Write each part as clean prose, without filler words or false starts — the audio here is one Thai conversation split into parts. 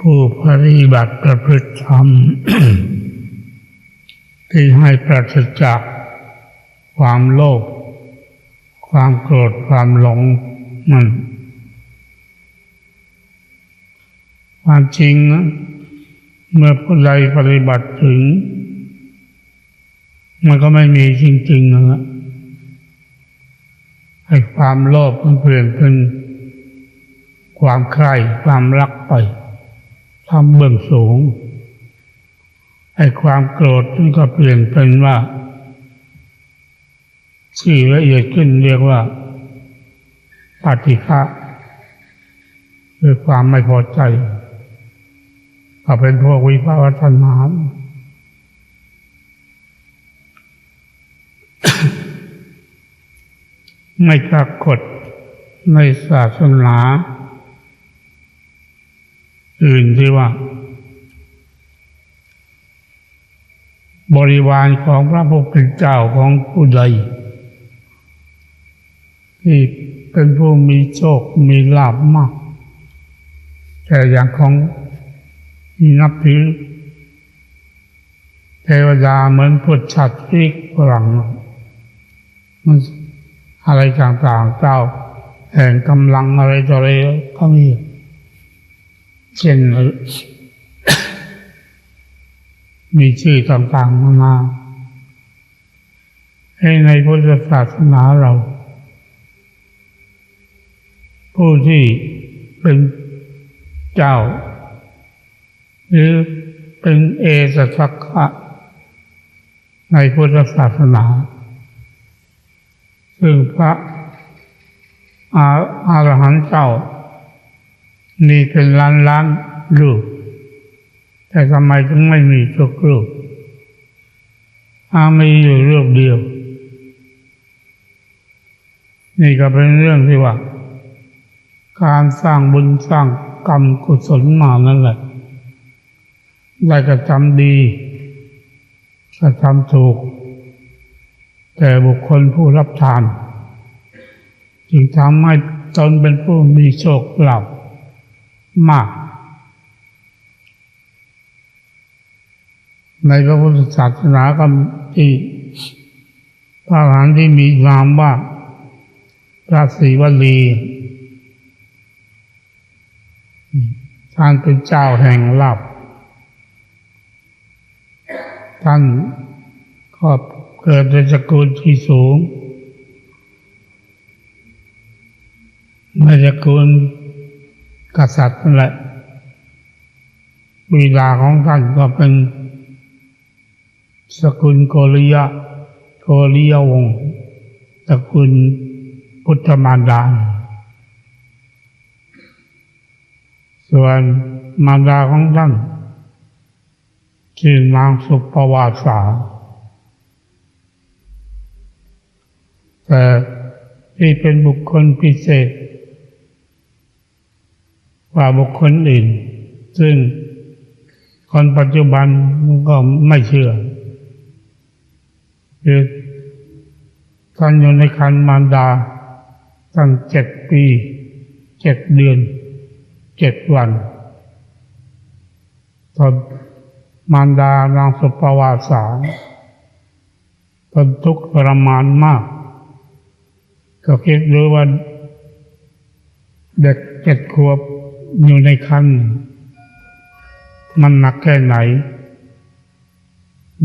ผู้ปฏิบัติประพฤติธรรม ที่ให้ปราศจากความโลภความโกรธความหลงมันความจริงนะเมื่อผู้ใดปฏิบัติถึงมันก็ไม่มีจริงๆนะให้ความโลภมันเปลี่ยนเป็นความใคร่ความรักไปทำเบื้องสูงให้ความโกรธมันก็เปลี่ยนเป็นว่าที่ละเอียดขึ้นเรียกว่าปฏิฆะคือความไม่พอใจก็เป็นพวกวิภาวตัณหา ไม่ปรากฏในศาสนาอื่นที่ว่าบริวารของพระพุทธเจ้าของผู้ใดที่เป็นผู้มีโชคมีลาภมากแต่อย่างของที่นับถือเทวดาเหมือนพุทธชัดที่ฝรั่งมันอะไรต่างๆเจ้าแห่งกำลังอะไรต่ออะไรก็มีเช่น มีชื่อต่างๆมาให้ในพุทธศาสนาเราผู้ที่เป็นเจ้าหรือเป็นเอสสักขะในพุทธศาสนาซึ่งพระอรหันต์เจ้ามีเป็นล้านๆรูปแต่ทำไมถึงไม่มีทุกรูปมีอยู่รูปเดียวนี่ก็เป็นเรื่องที่ว่าการสร้างบุญสร้างกรรมกุศลมานั่นแหละได้กระทำดีกระทำถูกแต่บุคคลผู้รับทานจึงทำให้ตนเป็นผู้มีโชคลาภมากในพระพุทธศาสนาก็ที่พระอรหันต์ที่มีนามว่าพระศรีวลีท่านเป็นเจ้าแห่งลาภท่านก็เกิดในตระกูลที่สูงในตระกูลกษัตริย์นั่นแหละบิดาของท่านก็เป็นสกุลโกริยวงศ์สกุลพุทธมารดาส่วนมารดาของท่านชื่อนางสุปวาสาแต่ที่เป็นบุคคลพิเศษกว่าบุคคลอื่นซึ่งคนปัจจุบันก็ไม่เชื่อคือท่านอยู่ในครรภ์มารดาตั้ง7 ปี 7 เดือน 7 วันตอนมารดานางสุปวาสาทนทุกข์ทรมานมากก็คิดดูว่าเด็ก7 ขวบอยู่ในครรภ์มันหนักแค่ไหน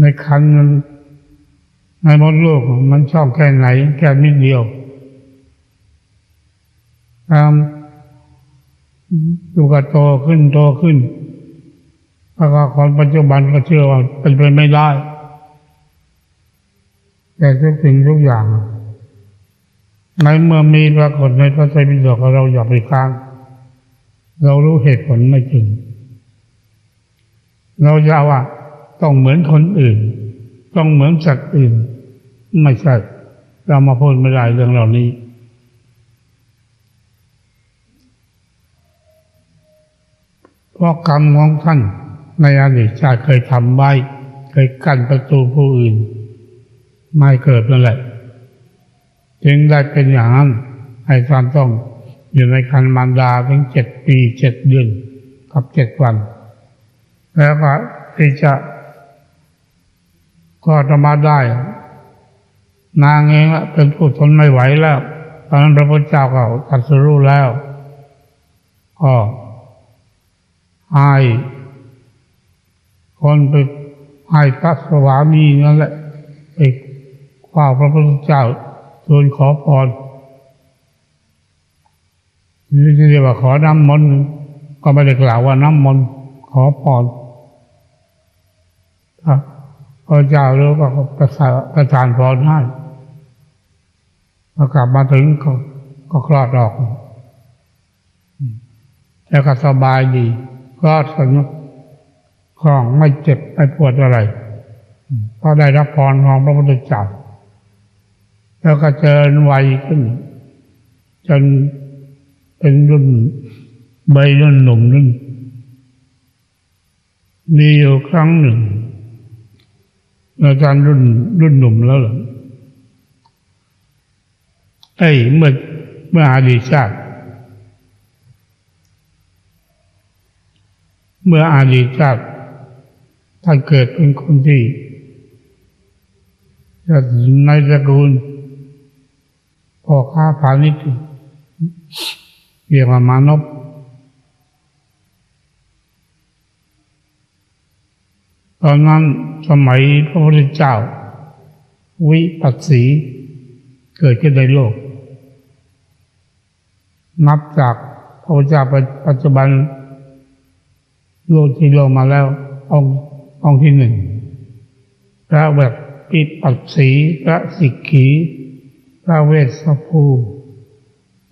ในครรภ์มันในมดลูกมันช่องแค่ไหนแค่นิดเดียวดูก็โตขึ้นแล้วก็คนปัจจุบันก็เชื่อว่าเป็นไปไม่ได้แต่ทุกสิ่งทุกอย่างในเมื่อมีปรากฏในพระไตรปิฎกเราอย่าไปค้านเรารู้เหตุผลไม่จริงเราจะว่าต้องเหมือนคนอื่นต้องเหมือนสัตว์อื่นไม่ใช่เรามาพูดไม่ได้เรื่องเหล่านี้เพราะกรรมของท่านในอดีตชาติเคยทำไว้เคยกั้นประตูผู้อื่นไม่เกิดนั่นแหละจึงได้เป็นอย่างนั้นให้ท่านต้องอยู่ในครรภ์มารดาถึง7 ปี 7 เดือนก กับ7 วันแล้วก็ที่จะคลอดออกมาได้นางเองเป็นผู้ทนไม่ไหวแล้วตอนนั้นพระพุทธเจ้าก็ตรัสรู้แล้วก็ให้คนไปให้พระสวามีนั่นแหละไปเฝ้าพระพุทธเจ้าทูลขอพรนี่เรียกว่าขอน้ำมนต์ก็ไม่ได้กล่าวว่าน้ำมนต์ขอพรพระเจ้ารู้ก็ประทานพรให้พอกลับมาถึงก็คลอดออกแล้วก็สบายดีคลอดสนุกคล่องไม่เจ็บไม่ปวดอะไรเพราะได้รับพรของพระพุทธเจ้าแล้วก็เจริญวัยขึ้นจนเป็นรุ่นใบรุ่นหนุ่มรุ่นมีอยู่ครั้งหนึ่งอาจารย์รุ่นหนุ่มแล้วเหรอเมื่ออดีตชาติท่านเกิดเป็นคนที่ในตระกูลพ่อค้าพาณิชย์เรียกว่ามานพตอนนั้นสมัยพระพุทธเจ้าวิปัสสีเกิดขึ้นในโลกนับจากพระพุทธเจ้าปัจจุบันโลกที่ลงมาแล้วองค์ที่1พระแบบวิปัสสีพระสิกขีพระเวสสภู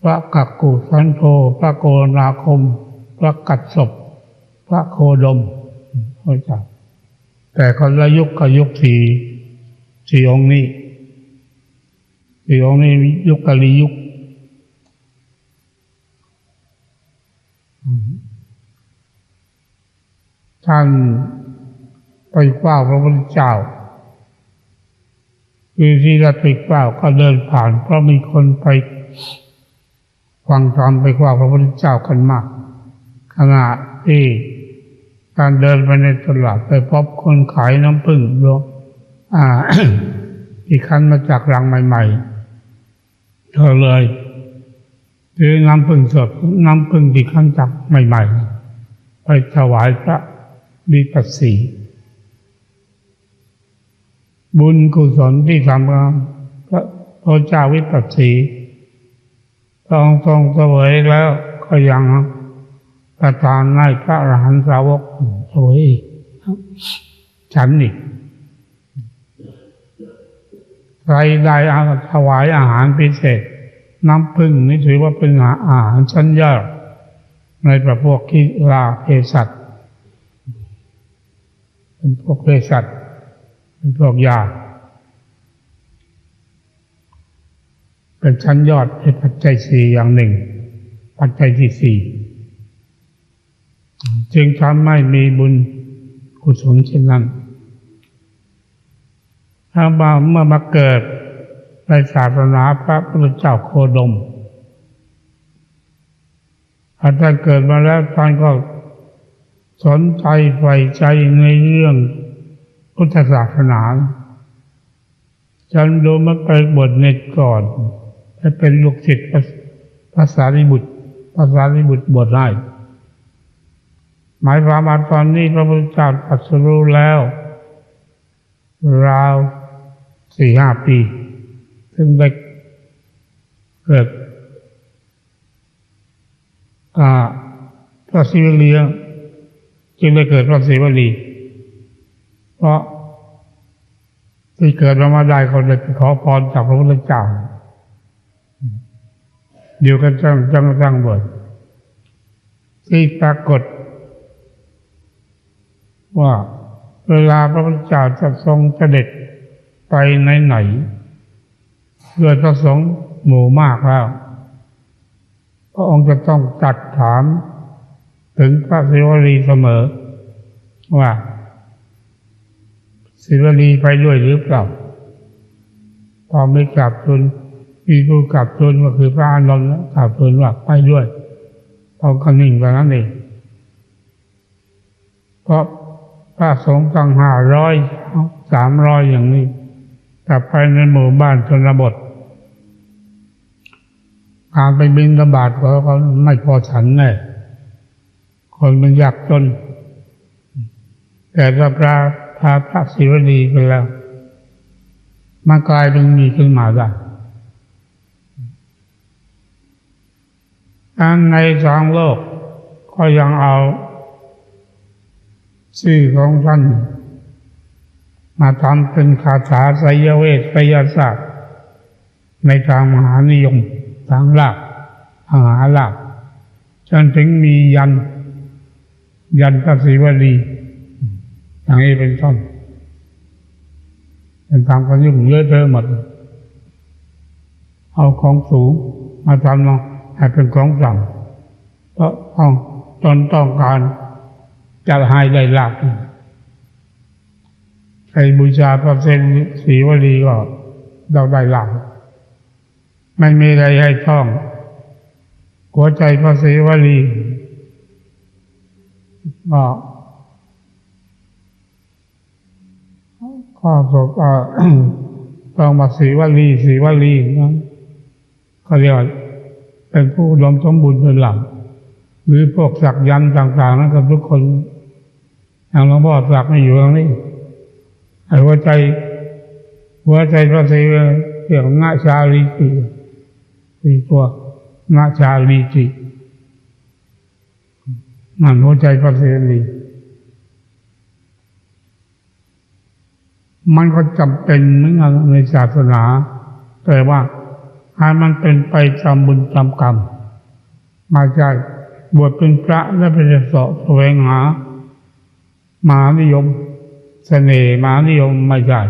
พระกักกุสันโธพระโกนาคมพระกัสสปพระโคดมพระเจ้าแต่คนละยุคกับยุคสี่องค์นี้ยุคกาลียุคท่านไปเฝ้าพระพุทธเจ้าคือที่เราไปเฝ้าก็เดินผ่านเพราะมีคนไปฟังธรรมไปเฝ้าพระพุทธเจ้ากันมากขณะที่การเดินไปในตลาดไปพบคนขายน้ำผึ้งที่คั้นมาจากรังใหม่ๆเธอเลยซื้อน้ำผึ้งสดน้ำผึ้งที่คั้นจากใหม่ๆไปถวายพระวิปัสสีบุญกุศลที่ทำกับพระเจ้าวิปัสสีทรงเสวยแล้วก็ยังประทานให้พระอรหันตสาวกเสวยฉันอีกใครได้ถวายอาหารพิเศษน้ำผึ้งนี่ถือว่าเป็นอาหารชั้นยอดในประพวกกีฬาเภสัชเป็นพวกเภสัชเป็นพวกยาเป็นชั้นยอดเป็นปัจจัย4อย่างหนึ่งปัจจัยที่4จึงทำให้มีบุญกุศลเช่นนั้นถ้าเมื่อมาเกิดในศาสนาพระพุทธเจ้าโคดมท่านเกิดมาแล้วท่านก็สนใจใฝ่ใจในเรื่องพุทธศาสนาฉันดูมาไปบวชเนตก่อนให้เป็นลูกศิษย์พระสารีบุตรบวชได้หมายความว่าตอนนี้พระพุทธเจ้าตรัสรู้แล้วราว 4-5 ปีซึ่งได้เกิดพระศิวลีจึงได้เกิดพระศิวลีเพราะที่เกิดมาได้เขาเลยขอพรจากพระพุทธเจ้าเดี๋ยวกันจังบวชที่ปรากฏว่าเวลาพระพุทธเจ้าจะทรงเสด็จไปไหนโดยพระสงฆ์หมู่มากแล้วพระองค์จะต้องตรัสถามถึงพระศิวลีเสมอว่าศิวลีไปด้วยหรือเปล่าพอไม่กลับทูลมีผู้กลับทูลก็คือพระอานนท์กลับทูลว่าไปด้วยพอก็นิ่งไปนั้นเอง เพราะพระสงฆ์ตั้ง500 300อย่างนี้แต่ภายในหมู่บ้านชนบทการไปบิณฑบาตเขาไม่พอฉันแน่คนมันยากจนแต่ถ้าพระศิวลีไปแล้วมันกลายเป็นมีขึ้นมาได้ในทางโลกก็ยังเอาชื่อของท่านมาทำเป็นคาถาไสยเวทไสยศาสตร์ในทางมหานิยมทางลาภมหาลาภจนถึงมียันพระศิวลีอย่างนี้เป็นต้นเป็นทางกันยุ่งเยอะเทอะหมดเอาของสูงมาทำให้เป็นของต่ำเพราะต้องการจะให้ได้ลาภใครบูชาพระศิวลีก็เราได้ลาภไม่มีอะไรให้ท่องหัวใจพระศิวลีก็ข้อสอบต้องมาศิวลีนั้นเขาเรียกว่าเป็นผู้อุดมสมบูรณ์เป็นหลักหรือพวกศักยันต์ต่างๆนะครับทุกคนอย่างหลวงพ่อศักไม่อยู่ตรงนี้หัวใจพระศิวลีเรียกงาชาลีจิตัวงาชาลีจิมันหัวใจพระศิวลีมันก็จำเป็นเหมือนกันในศาสนาแต่ว่าให้มันเป็นไปตามบุญตามกรรมมาใช่บวชเป็นพระและไปแสวงหามหานิยมเสน่ห์มหานิยมไม่ใช่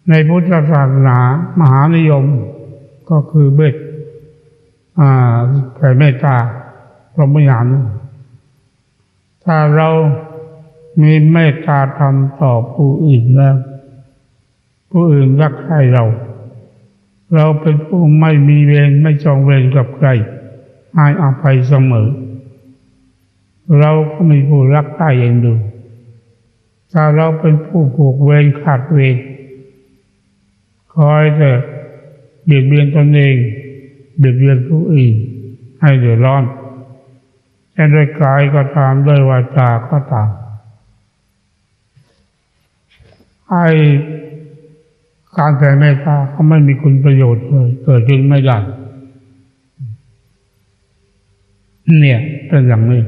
ในพุทธศาสนามหานิยมก็คือแผ่เมตตาพรหมวิหารถ้าเรามีเมตตาธรรมต่อผู้อื่นแล้วผู้อื่นรักใคร่เราเป็นผู้ไม่มีเวรไม่จองเวรกับใครให้อภัยเสมอเราก็มีผู้รักใคร่เอ็นดูถ้าเราเป็นผู้ผูกเวรขาดเวรคอยแต่เบียดเบียนตนเองเบียดเบียนผู้อื่นให้เดือดร้อนแค่ด้วยกายก็ตามด้วยวาจาก็ตามการแผ่เมตตาเขาไม่มีคุณประโยชน์เลยเกิดขึ้นไม่ได้เนี่ยเป็นอย่างนี้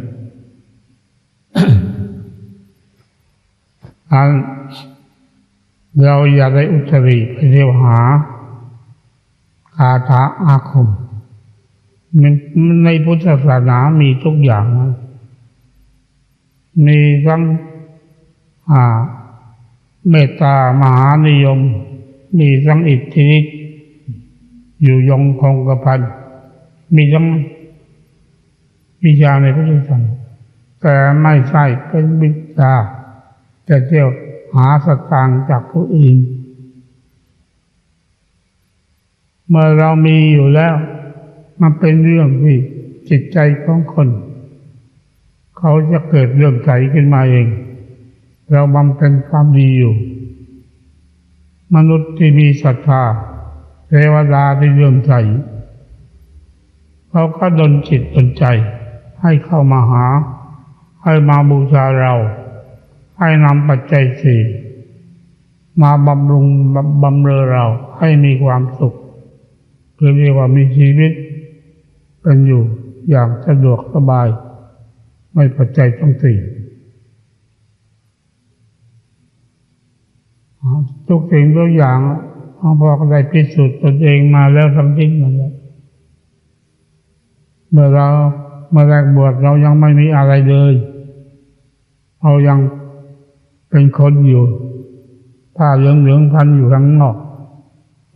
เราอย่าได้อุตริไปเรียวหาคาถาอาคมในพุทธศาสนามีทุกอย่างนะมีทั้งเมตตามหานิยมมีทั้งอิทธิฤทธิ์อยู่ยงคงกระพันมีทั้งวิชาในพุทธศาสนาแต่ไม่ใช่เป็นวิชาจะเที่ยวหาสตางค์จากผู้อื่นเมื่อเรามีอยู่แล้วมันเป็นเรื่องที่จิตใจของคนเขาจะเกิดเรื่องใจขึ้นมาเองเราบำเพ็ญความดีอยู่มนุษย์ที่มีศรัทธาเทวดาที่เลื่อมใสเขาก็ดลจิตดลใจให้เข้ามาหาให้มาบูชาเราให้นำปัจจัยสี่มาบำรุงบำเรอเราให้มีความสุขคือเรียกว่ามีชีวิตเป็นอยู่อย่างสะดวกสบายไม่ปัจจัยทั้งสี่ทุกสิ่งทุกอย่างพอได้พิสูจน์ตนเองมาแล้วทั้งสิ้นนั่นแหละเมื่อแรกบวชเรายังไม่มีอะไรเลยเรายังเป็นคนอยู่ผ้าเหลืองๆพันอยู่ข้างนอก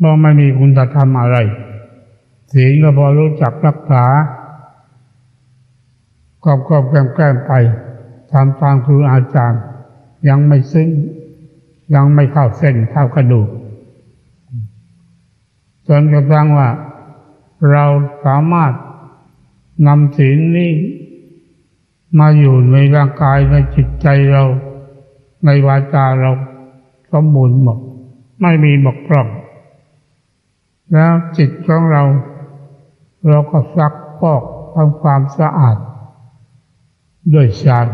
เราไม่มีคุณธรรมอะไรศีลก็พอรู้จักรักษากอบแกล้มไปทำตามครูอาจารย์ยังไม่ซึ้งยังไม่เข้าเส้นเข้ากระดูกจนกระทั่งว่าเราสามารถนำศีลนี้ มาอยู่ในร่างกายในจิตใจเราในวาจาเราสมบูรณ์หมดไม่มีบกพร่องแล้วจิตของเราก็ซักฟอกทำความสะอาดด้วยฌาน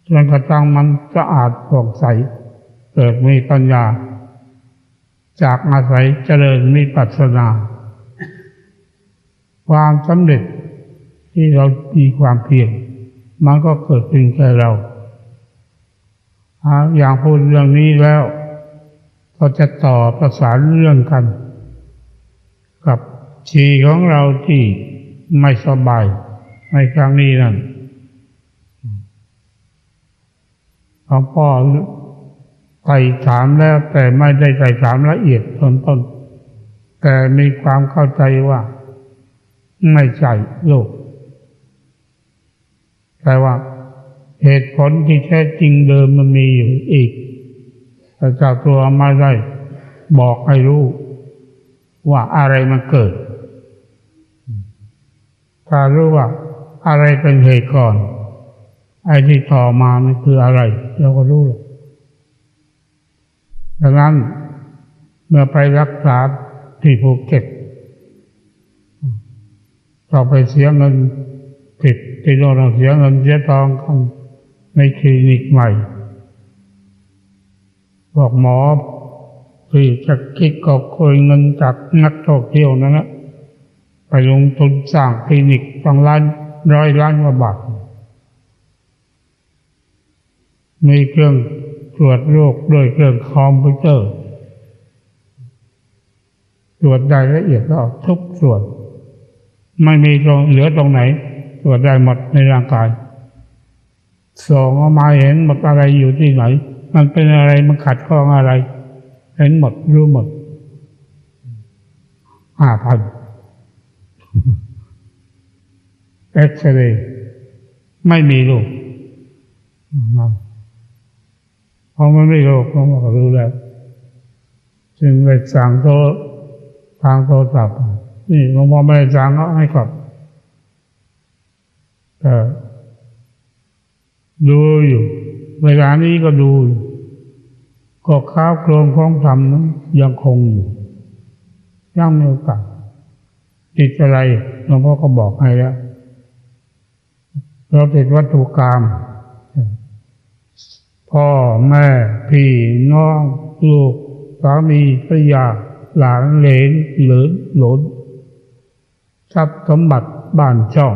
จนกระทั่งมันสะอาดผ่องใสเกิดมีปัญญาจากอาศัยเจริญวิปัสสนาความสำเร็จที่เรามีความเพียรมันก็เกิดขึ้นแก่เราอย่างพูดเรื่องนี้แล้วก็จะต่อประสานเรื่องกันกับชีของเราที่ไม่สบายในครั้งนี้นั่นหลวงพ่อไต่ถามแล้วแต่ไม่ได้ไต่ถามละเอียดต้นแต่มีความเข้าใจว่าไม่ใช่โลกแต่ว่าเหตุผลที่แท้จริงเดิมมันมีอยู่อีกแต่เจ้าตัวไม่ได้บอกให้รู้ว่าอะไรมันเกิดถ้ารู้ว่าอะไรเป็นเหตุก่อนไอ้ที่ต่อมามันคืออะไรเราก็รู้แล้วดังนั้นเมื่อไปรักษาที่ภูเก็ตเราไปเสียเงินผิดที่โดนเสียเงินเสียทองในคลินิกใหม่บอกหมอที่จะคิดกอบโกยเงินจากนักท่องเที่ยวนั่นแหละไปลงทุนสร้างคลินิก100 ล้านกว่าบาทมีเครื่องตรวจโรคด้วยเครื่องคอมพิวเตอร์ตรวจได้ละเอียดก็ทุกส่วนไม่มีเหลือตรงไหนตรวจได้หมดในร่างกายส่องออกมาเห็นหมดอะไรอยู่ที่ไหนมันเป็นอะไรมันขัดข้องอะไรเห็นหมดรู้หมด5,000เอ็กซเรย์ไม่มีลูกเพราะมันไม่โรคเขาก็รู้แล้วจึงไปสั่งทางโทรศัพท์นี่หลวงพ่อไม่ได้สั่งก็ให้กลับแต่ดูอยู่เวลานี้ก็ดูก็ข้าวโครงของธรรมนั้นยังคงอยู่ยังมีโอกาสติดอะไรหลวงพ่อก็บอกให้แล้วเราติดวัตถุกรรมพ่อแม่พี่น้องลูกสามีภรรยาหลานเหลนหรือหลนทรัพย์สมบัติบ้านช่อง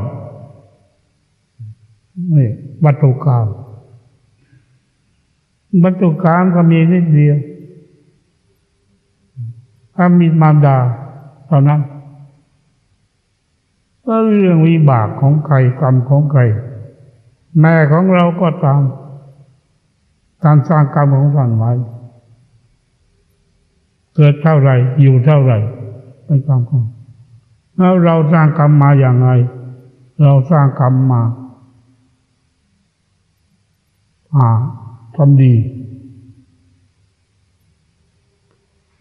นี่วัตถุกรรมวัตถุกรรมก็มีนิดเดียวถ้ามีมารดาเท่านั้นก็เรื่องวิบากของใครกรรมของใครแม่ของเราก็ตามการสร้างกรรมของท่านไว้เกิดเท่าไรอยู่เท่าไรเป็นกรรมของแล้วเราสร้างกรรมมาอย่างไรเราสร้างกรรมมาทำดี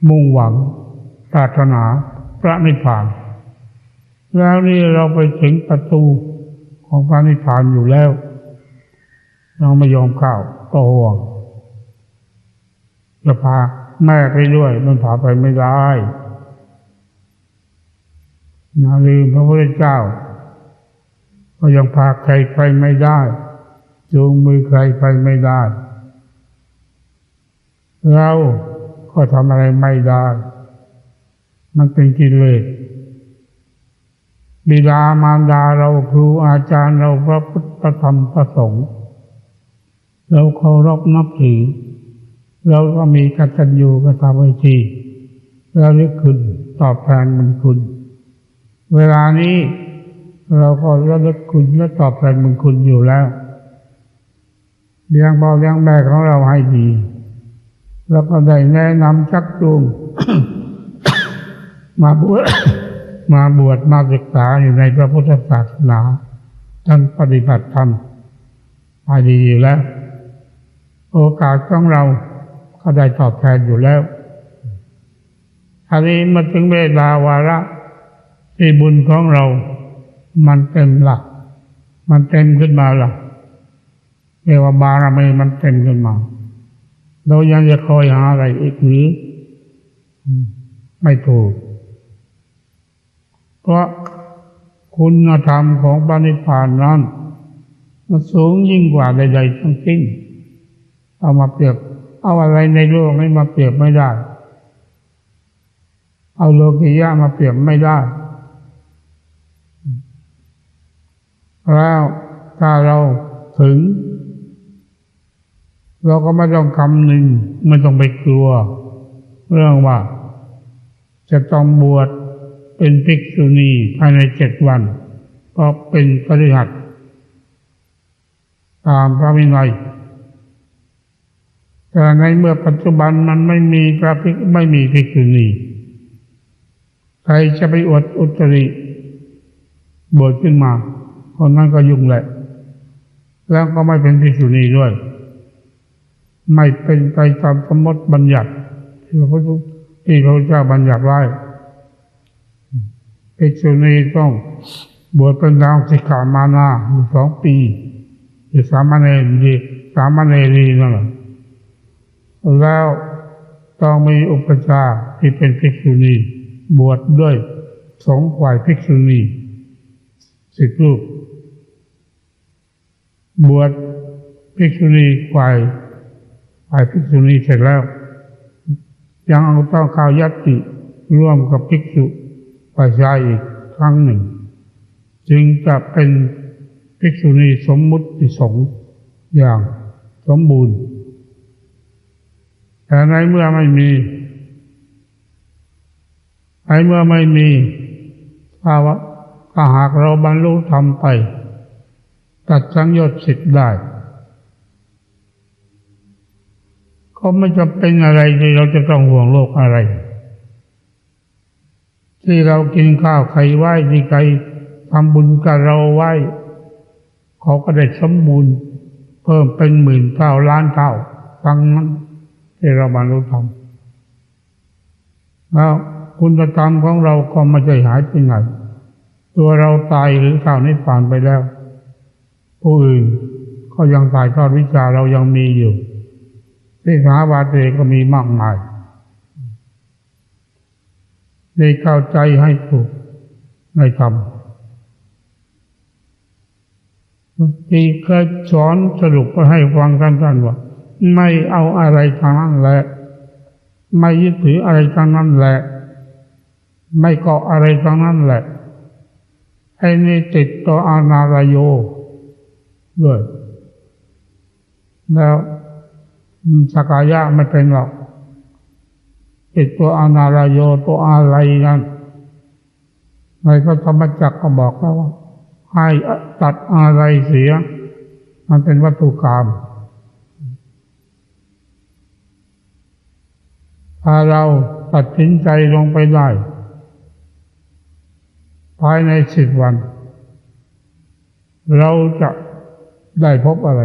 มุ่งหวังปรารถนาพระนิพพานแล้วนี่เราไปถึงประตูของพระนิพพานอยู่แล้วเราไม่ยอมเข้าก็ห่วงจะพาแม่ไปด้วยมันพาไปไม่ได้อย่าลืมพระพุทธเจ้าก็ยังพาใครไปไม่ได้จูงมือใครไปไม่ได้เราก็ทำอะไรไม่ได้มันเป็นกิเลสบิดามารดาเราครูอาจารย์เราพระพุทธพระธรรมพระสงฆ์เราเคารพนับถือเราก็มีกตัญญูกตเวทีเราเรียกคุณตอบแทนบุญคุณเวลานี้เราก็ระลึกคุณและตอบแทนบุญคุณอยู่แล้วเลี้ยงพ่อเลี้ยงแม่ของเราให้ดีแล้วก็ได้แนะนำชักจูง มาบวชมาศึกษาอยู่ในพระพุทธศาสนาท่านปฏิบัติธรรมมาดีอยู่แล้วโอกาสของเราก็ได้ตอบแทนอยู่แล้วอันนี้มาถึงเวลาวาระที่บุญของเรามันเต็มหลัก มันเต็มขึ้นมาล่ะเรียกว่าบารมีมันเต็มขึ้นมาเรายังจะคอยหาอะไรอีกหรือไม่ถูกเพราะคุณธรรมของพระนิพพานนั้นมันสูงยิ่งกว่าใดๆทั้งสิ้นเอามาเปรียบเอาอะไรในโลกนี้มาเปรียบไม่ได้เอาโลกิยะมาเปรียบไม่ได้แล้วถ้าเราถึงเราก็ไม่ต้องคำนึงไม่ต้องไปกลัวเรื่องว่าจะต้องบวชเป็นภิกษุณีภายใน7 วันเพราะเป็นคฤหัสถ์ตามพระวินัยแต่ในเมื่อปัจจุบันมันไม่มีภิกษุณีใครจะไปอวดอุตริบวชขึ้นมาคนนั้นก็ยุ่งแหละแล้วก็ไม่เป็นภิกษุณีด้วยไม่เป็นไปตามสมมติบัญญัติที่พระพุทธเจ้าบัญญัติไว้ภิกษุณีต้องบวชเป็นนางสิกขามานาอยู่2 ปีหรือสามเณรีนั่นแหละแล้วต้องมีอุปชฌาย์ที่เป็นภิกษุณีบวชด้วยสงฆ์ฝ่ายภิกษุณี10 รูปบวชภิกษุณีฝ่ายภิกษุณีเสร็จแล้วยังต้องเข้ายัตติร่วมกับภิกษุฝ่ายชายอีกครั้งหนึ่งจึงจะเป็นภิกษุณีสมมุติสงฆ์อย่างสมบูรณ์แต่ในเมื่อไม่มีถ้าหากเราบรรลุธรรมไปตัดสังโยชน์10ได้ก็ไม่จำเป็นอะไรที่เราจะต้องห่วงโลกอะไรที่เรากินข้าวใครไหว้ที่ใครทำบุญกับเราไหว้เขาก็ได้สมบูรณ์เพิ่มเป็น10,000 เท่าล้านเท่าทั้งนั้นที่เราบรรลุธรรมแล้วคุณธรรมของเราก็ไม่ใช่หายไปไหนตัวเราตายหรือเข้านิพพานไปแล้วผู้อื่นก็ยังถ่ายทอดวิชาเรายังมีอยู่ที่สาวาเตก็มีมากมายได้เข้าใจให้ถูกในธรรมที่เคยสอนสรุปก็ให้ฟังสั้นๆว่าไม่เอาอะไรทางนั้นแหละไม่ยึดถืออะไรทางนั้นแหละไม่เกาะอะไรทางนั้นแหละไอ้นี่ติดต่ออานารายโยด้วยแล้วสักกายะไม่เป็นหรอกติดตัวอานารายโยตัวอะไรนั่นในพระธรรมจักรก็บอกแล้วว่าให้ตัดอะไรเสียมันเป็นวัตถุกรรมถ้าเราตัดสินใจลงไปได้ภายใน10 วันเราจะได้พบอะไร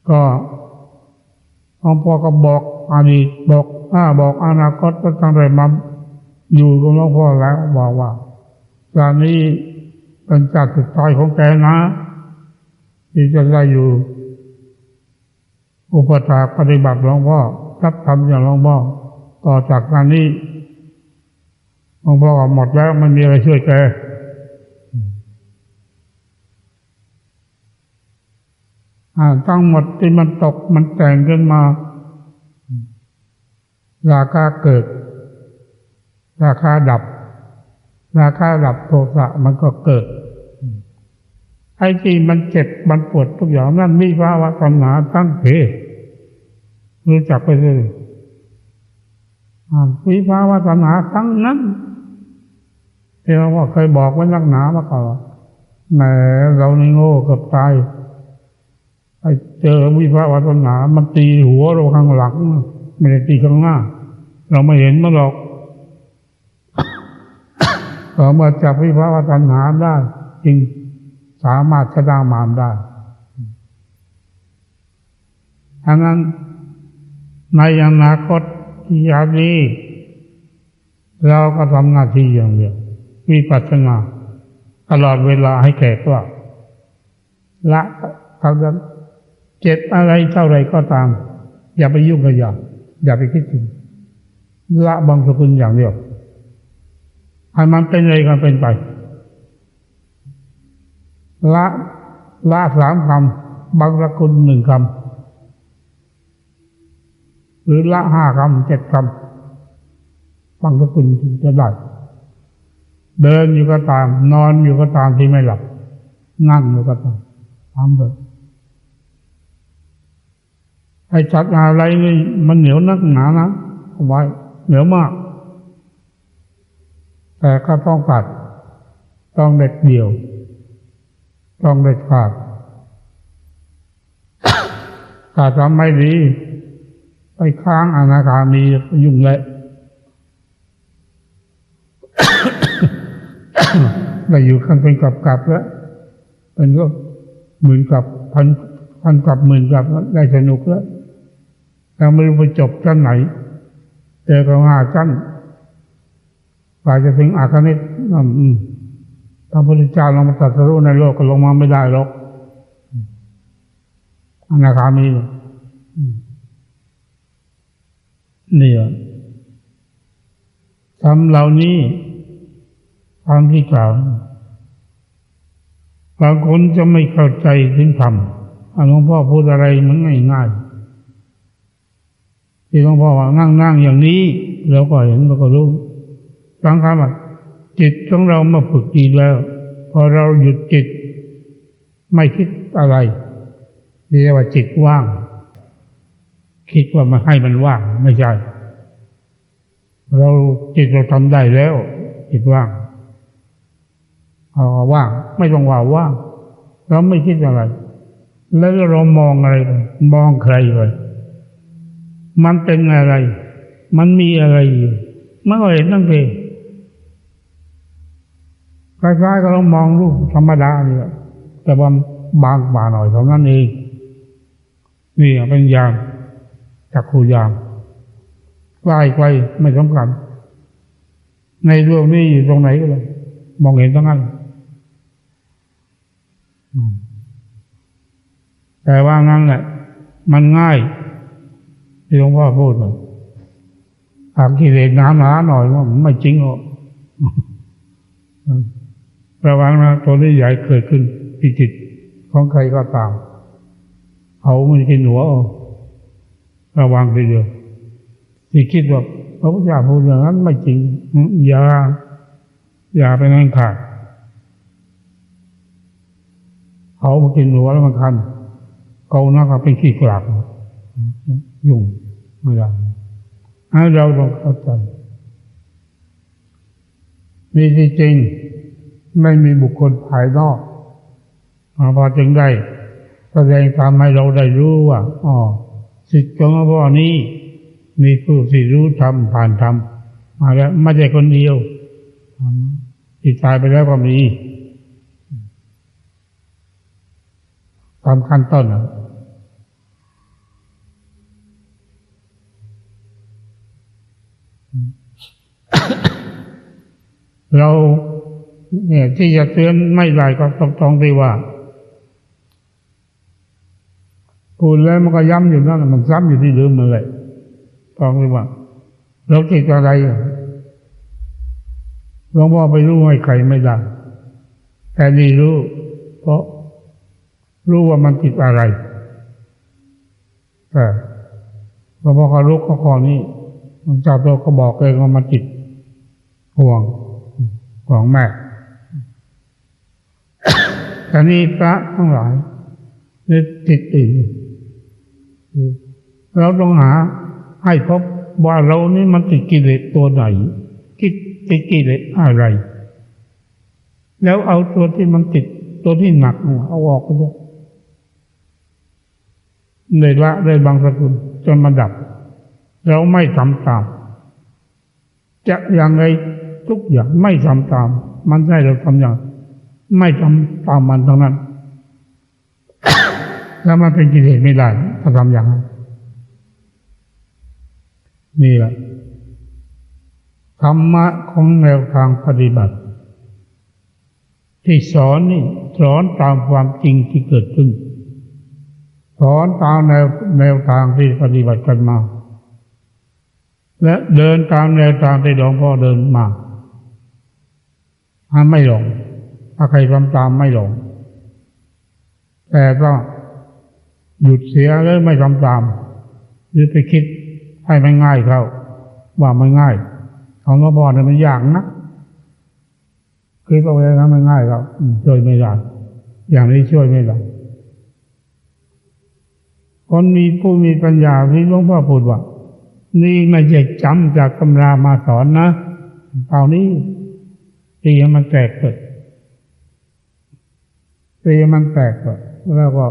ก็หลวงพ่อก็บอกอดีตบอกอนาคตก็ตั้งแต่มาอยู่กับหลวงพ่อแล้วบอกว่าการนี้เป็นจากสุดท้ายของแกนะที่จะได้อยู่อุปถากปฏิบัติหลวงพ่อรับธรรมอย่างหลวงพ่อต่อจากการนี้หลวงพ่อก็หมดแล้วไม่มีอะไรช่วยแกทั้งหมดที่มันตกมันแต่งขึ้นมาราคะเกิดราคะดับโทสะมันก็เกิดไอ้ที่มันเจ็บมันปวดทุกอย่างนั่นวิภาวะตัณหาตั้งเพรู้จักไปเลยวิภาวะตัณหาทั้งนั้นที่เราเคยบอกไว้นักหนามาก่อนแหมเราในโง่เกือบตายไอ้เจอวิภาวะตัณหามันตีหัวเราข้างหลังไม่ได้ตีข้างหน้าเราไม่เห็นมันหรอกพอเมื่อจับวิภาวะตัณหาได้จริงสามารถชนะมารได้ดังนั้นในอนาคตที่ยานี้ เราก็ทำหน้าที่อย่างเดียววิปัสสนาตลอดเวลาให้แก่ตัวละเท่านั้นเจ็บอะไรเท่าไรก็ตามอย่าไปยุ่งกับอย่าไปคิดถึงละบางสกุลอย่างเดียวให้มันเป็นอะไรก็เป็นไปละ3 คำบางสกุล1 คำหรือละ5 คำ 7 คำบางสกุลจะได้เดินอยู่ก็ตามนอนอยู่ก็ตามที่ไม่หลับนั่งอยู่ก็ตามทำเลยไอ้จัดอะไรนี่มันเหนียวนักหนานะเอาไว้เหนียวมากแต่ก็ต้องตัดต้องเด็ดเดี่ยวต้องเด็ดขาดถ้าทำไม่ดีไปค้างอนาคามียุ่งเลย ได้อยู่กันเป็นกับแล้วเป็นก็หมื่นกับพันกับหมื่นกับได้สนุกแล้วแต่ไม่รู้ไปจบชั้นไหนเจอกับ5 ชั้นกว่าจะถึงอาคานิตพระพุทธเจ้าลงมาตรัสรู้ในโลกก็ลงมาไม่ได้หรอกอนาคามีนี่ทำเหล่านี้ทำที่กล่าวบางคนจะไม่เข้าใจถึงธรรมหลวงพ่อพูดอะไรมันง่ายๆที่หลวงพ่อว่านั่งอย่างนี้เราก็เห็นเราก็รู้บางครั้งจิตของเรามาฝึกดีแล้วพอเราหยุดจิตไม่คิดอะไรเรียกว่าจิตว่างคิดว่ามาให้มันว่างไม่ใช่เราจิตเราทำได้แล้วจิตว่างว่างไม่ต้องว่าว่างเราไม่คิดอะไรแล้วเรามองอะไรมองใครไปมันเป็นอะไรมันมีอะไรอยู่มันก็เห็นตั้งแต่คล้ายๆกับเรามองรูปธรรมดานี่แหละแต่ว่าบางกว่าหน่อยเท่านั้นเองนี่เป็นญาณจักขุญาณใกล้ไม่สำคัญในดวงนี้อยู่ตรงไหนก็เลยมองเห็นทั้งนั้นแต่ว่างั้นแหละมันง่ายที่หลวงพ่อพูดเลยถามกิเลสหนาหน่อยว่าไม่จริงหรอกระวังนะตัวนี้ใหญ่เกิดขึ้นที่จิตของใครก็ตามเขามันกินหัวระวังทีเดียวที่คิดว่าพระพุทธเจ้าพูดอย่างนั้นไม่จริงอย่าไปนั่งขาดเขามากินหัวแล้วมันคันเขาหน้าเขาเป็นขี้กลากยุ่งไม่ได้ให้เราต้องเข้าใจมีที่จริงไม่มีบุคคลภายนอกพอจึงได้แสดงทำให้เราได้รู้ว่าสิทธิ์ของพ่อนี้มีผู้ที่รู้ธรรมผ่านธรรมมาแล้วไม่ใช่คนเดียวที่ตายไปแล้วก็มีตามขั้นต้นเราเนี่ยที่จะเตือนไม่ได้ก็ต้องที่ว่าพูดแล้วมันก็ย้ำอยู่นั่นมันซ้ำอยู่ที่เดิมเลยต้องที่ว่าเราติดอะไรหลวงพ่อไปรู้ให้ใครไม่ได้แต่นี่รู้เพราะรู้ว่ามันติดอะไรแต่หลวงพ่อเขารู้ข้อนี้มันเจ้าตัวก็บอกเองว่ามันติดห่วงแม่แต่นี่พระทั้งหลายนี่ติดอีกเราต้องหาให้พบว่าเรานี่มันติดกิเลสตัวไหนติดกิเลสอะไรแล้วเอาตัวที่มันติดตัวที่หนักเอาออกไปเลยเลยละเลยบางสกุลจนมันดับเราไม่ทำตามจะอย่างไรทุกอย่างไม่ทำตามมันให้เราทำอย่างไม่ทำตามมันทั้งนั้น แล้วมันเป็นกิเลสไม่ได้ถ้าทำอย่างนั้นนี่แหละ ธรรมะของแนวทางปฏิบัติที่สอนนี่สอนตามความจริงที่เกิดขึ้นสอนตามแนวทางที่ปฏิบัติกันมาและเดินตามแนวทางที่หลวงพ่อเดินมาไม่หลงถ้าใครทำตามไม่หลงแต่ก็หยุดเสียแล้วไม่ทำตามหรือไปคิดให้มันง่ายเข้าว่ามันง่ายของหลวงพ่อเนี่ยมันยากนะคิดเอาไว้นะมันง่ายครับช่วยไม่ได้อย่างนี้ช่วยไม่ได้คนมีผู้มีปัญญาที่หลวงพ่อพูดว่านี่ไม่ใช่จำจากตำรามาสอนนะเท่านี้ตีมันแตกเกิดตีมันแตกเกิดแล้วก็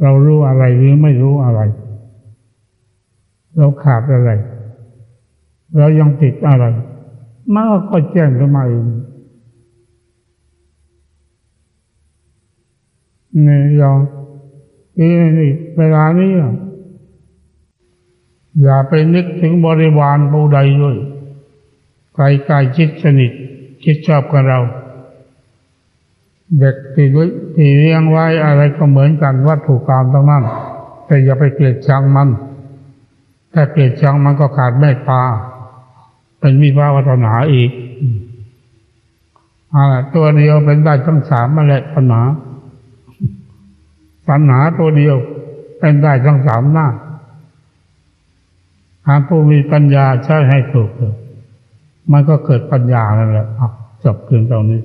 เรารู้อะไรหรือไม่รู้อะไรเราขาดอะไรเรายังติดอะไรมันก็แจ้งขึ้นมาเองนี่นี่เวลานี้อย่าไปนึกถึงบริวารผู้ใดด้วยใกล้ๆชิดสนิทชิดชอบกับเราเด็กที่เลี้ยงไว้อะไรก็เหมือนกันวัตถุกรรมทั้งนั้นแต่อย่าไปเกลียดชังมันถ้าเกลียดชังมันก็ขาดเมตตาเป็นวิภาวนาอีกตัวเดียวเป็นได้ทั้งสามมาแหละปัญหาตัวเดียวเป็นได้ทั้งสามหน้าหากผู้มีปัญญาใช้ให้ถูกมันก็เกิดปัญญานั่นแหละจบเพียงเท่านี้